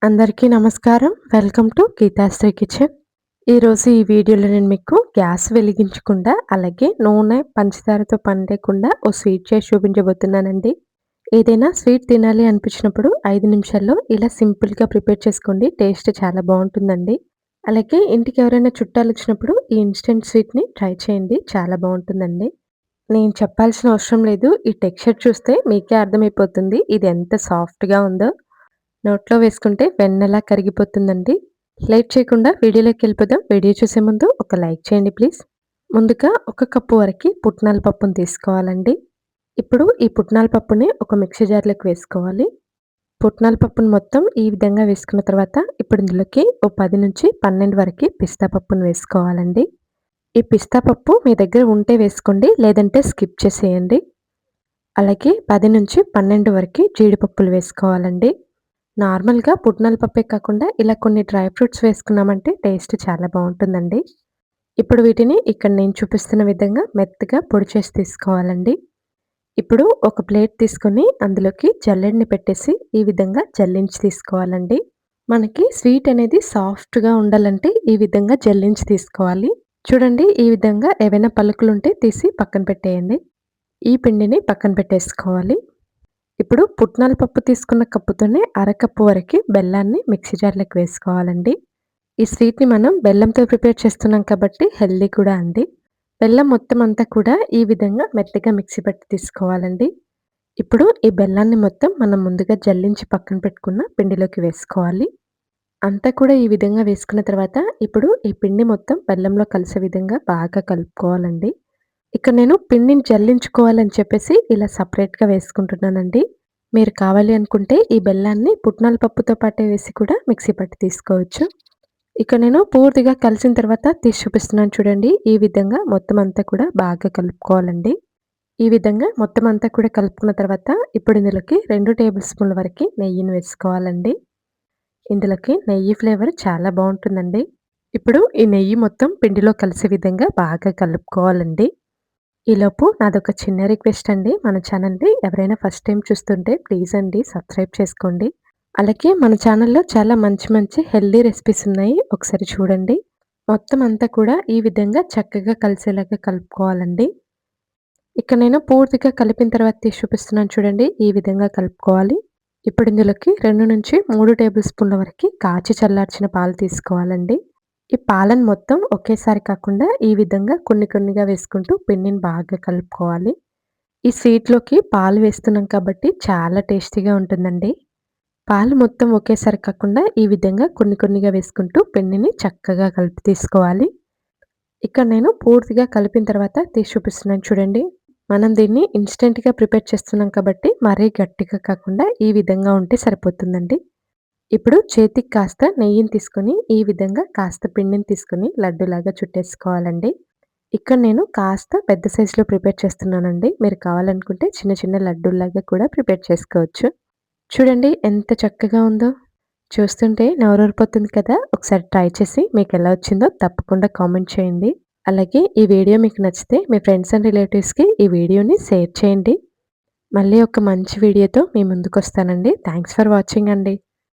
అందరికీ నమస్కారం. Welcome to Geethasri kitchen. ఈరోజు ఈ వీడియోలో నేను మీకు గ్యాస్ వెలిగించకుండా, అలాగే నూనె, పంచదారతో పని లేకుండా ఓ స్వీట్ చేసి చూపించబోతున్నానండి. ఏదైనా స్వీట్ తినాలి అనిపించినప్పుడు 5 నిమిషాల్లో ఇలా సింపుల్‌గా ప్రిపేర్ చేసుకోండి. టేస్ట్ చాలా బావుంటుందండి. అలాగే ఇంటికి ఎవరైనా చుట్టాలొచ్చినప్పుడు ఈ ఇన్‌స్టంట్ స్వీట్‌ని ట్రై చేయండి. చాలా బావుంటుందండి. నేను చెప్పాల్సిన అవసరం లేదు. ఈ టెక్స్చర్ చూస్తే మీకే అర్థమైపోతుంది ఇది ఎంత సాఫ్ట్‌గా ఉందో. నోట్లో వేసుకుంటే వెన్నలా కరిగిపోతుందండి. లేట్ చేయకుండా వీడియోలోకెళ్ళిపోదాం. వీడియో చూసే ముందు ఒక లైక్ చేయండి ప్లీజ్. ముందుగా ఒక కప్పు వరకి పుట్నాల పప్పును తీసుకోవాలండి. ఇప్పుడు ఈ పుట్నాల పప్పుని ఒక మిక్సీ జార్‌లోకి వేసుకోవాలి. పుట్నాల పప్పును మొత్తం ఈ విధంగా వేసుకున్న తర్వాత ఇప్పుడు ఇందులోకి ఓ 10-12 వరకి పిస్తా పప్పును వేసుకోవాలండి. ఈ పిస్తా పప్పు మీ దగ్గర ఉంటే వేసుకోండి. లేదంటే స్కిప్ చేసేయండి. అలాగే 10-12 వరకి జీడిపప్పులు వేసుకోవాలండి. నార్మల్‌గా పుట్నాల పప్పే కాకుండా ఇలా కొన్ని డ్రై ఫ్రూట్స్ వేసుకున్నామంటే టేస్ట్ చాలా బావుంటుందండి. ఇప్పుడు వీటిని ఇక్కడ నేను చూపిస్తున్న విధంగా మెత్తగా పొడి చేసి తీసుకోవాలండి. ఇప్పుడు ఒక ప్లేట్ తీసుకొని అందులోకి జల్లెడని పెట్టేసి ఈ విధంగా జల్లించి తీసుకోవాలండి. మనకి స్వీట్ అనేది సాఫ్ట్‌గా ఉండాలంటే ఈ విధంగా జల్లించి తీసుకోవాలి. చూడండి ఈ విధంగా ఏవైనా పలుకులుంటే తీసి పక్కన పెట్టేయండి. ఈ పిండిని పక్కన పెట్టేసుకోవాలి. ఇప్పుడు పుట్నాల పప్పు తీసుకున్న కప్పుతోనే అరకప్పు వరకి బెల్లాన్ని మిక్సీ జార్‌లోకి వేసుకోవాలండి. ఈ స్వీట్‌ని మనం బెల్లంతో ప్రిపేర్ చేస్తున్నాం కాబట్టి హెల్తీ కూడా అండి. బెల్లం మొత్తం అంతా కూడా ఈ విధంగా మెత్తగా మిక్సీ పట్టి తీసుకోవాలండి. ఇప్పుడు ఈ బెల్లాన్ని మొత్తం మనం ముందుగా జల్లించి పక్కన పెట్టుకున్న పిండిలోకి వేసుకోవాలి. అంతా కూడా ఈ విధంగా వేసుకున్న తర్వాత ఇప్పుడు ఈ పిండి మొత్తం బెల్లంలో కలిసే విధంగా బాగా కలుపుకోవాలండి. ఇక్కడ నేను పిండిని జల్లించుకోవాలని చెప్పేసి ఇలా సెపరేట్‌గా వేసుకుంటున్నానండి. మీరు కావాలి అనుకుంటే ఈ బెల్లాన్ని పుట్నాల పప్పుతో పాటే వేసి కూడా మిక్సీ పట్టి తీసుకోవచ్చు. ఇక నేను పూర్తిగా కలిసిన తర్వాత తీసి చూపిస్తున్నాను చూడండి. ఈ విధంగా మొత్తం అంతా కూడా బాగా కలుపుకోవాలండి. ఈ విధంగా మొత్తం అంతా కూడా కలుపుకున్న తర్వాత ఇప్పుడు ఇందులోకి 2 టేబుల్ స్పూన్ల వరకి నెయ్యిని వేసుకోవాలండి. ఇందులోకి నెయ్యి ఫ్లేవర్ చాలా బావుంటుందండి. ఇప్పుడు ఈ నెయ్యి మొత్తం పిండిలో కలిసే విధంగా బాగా కలుపుకోవాలండి. ఈలోపు నాదొక చిన్న రిక్వెస్ట్ అండి. మన ఛానల్‌ని ఎవరైనా ఫస్ట్ టైమ్ చూస్తుంటే ప్లీజ్ అండి సబ్స్క్రైబ్ చేసుకోండి. అలాగే మన ఛానల్‌లో చాలా మంచి మంచి హెల్తీ రెసిపీస్ ఉన్నాయి. ఒకసారి చూడండి. మొత్తం అంతా కూడా ఈ విధంగా చక్కగా కలిసేలాగా కలుపుకోవాలండి. ఇక్కడ నేను పూర్తిగా కలిపిన తర్వాత తీసి చూపిస్తున్నాను చూడండి. ఈ విధంగా కలుపుకోవాలి. ఇప్పుడు ఇందులోకి 2-3 టేబుల్ స్పూన్ల వరకి కాచి చల్లార్చిన పాలు తీసుకోవాలండి. ఈ పాలను మొత్తం ఒకేసారి కాకుండా ఈ విధంగా కొన్ని కొన్నిగా వేసుకుంటూ పిండిని బాగా కలుపుకోవాలి. ఈ స్వీట్‌లోకి పాలు వేస్తున్నాం కాబట్టి చాలా టేస్టీగా ఉంటుందండి. పాలు మొత్తం ఒకేసారి కాకుండా ఈ విధంగా కొన్ని కొన్నిగా వేసుకుంటూ పిండిని చక్కగా కలిపి తీసుకోవాలి. ఇక్కడ నేను పూర్తిగా కలిపిన తర్వాత తీసి చూపిస్తున్నాను చూడండి. మనం దీన్ని ఇన్‌స్టంట్‌గా ప్రిపేర్ చేస్తున్నాం కాబట్టి మరీ గట్టిగా కాకుండా ఈ విధంగా ఉంటే సరిపోతుందండి. ఇప్పుడు చేతికి కాస్త నెయ్యిని తీసుకొని ఈ విధంగా కాస్త పిండిని తీసుకొని లడ్డూలాగా చుట్టేసుకోవాలండి. ఇక్కడ నేను కాస్త పెద్ద సైజులో ప్రిపేర్ చేస్తున్నానండి. మీరు కావాలనుకుంటే చిన్న చిన్న లడ్డూల్లాగా కూడా ప్రిపేర్ చేసుకోవచ్చు. చూడండి ఎంత చక్కగా ఉందో. చూస్తుంటే నోరూరిపోతుంది కదా! ఒకసారి ట్రై చేసి మీకెలా వచ్చిందో తప్పకుండా కామెంట్ చేయండి. అలాగే ఈ వీడియో మీకు నచ్చితే మీ ఫ్రెండ్స్ అండ్ రిలేటివ్స్‌కి ఈ వీడియోని షేర్ చేయండి. మళ్ళీ ఒక మంచి వీడియోతో మీ ముందుకొస్తానండి. థాంక్స్ ఫర్ వాచింగ్ అండి.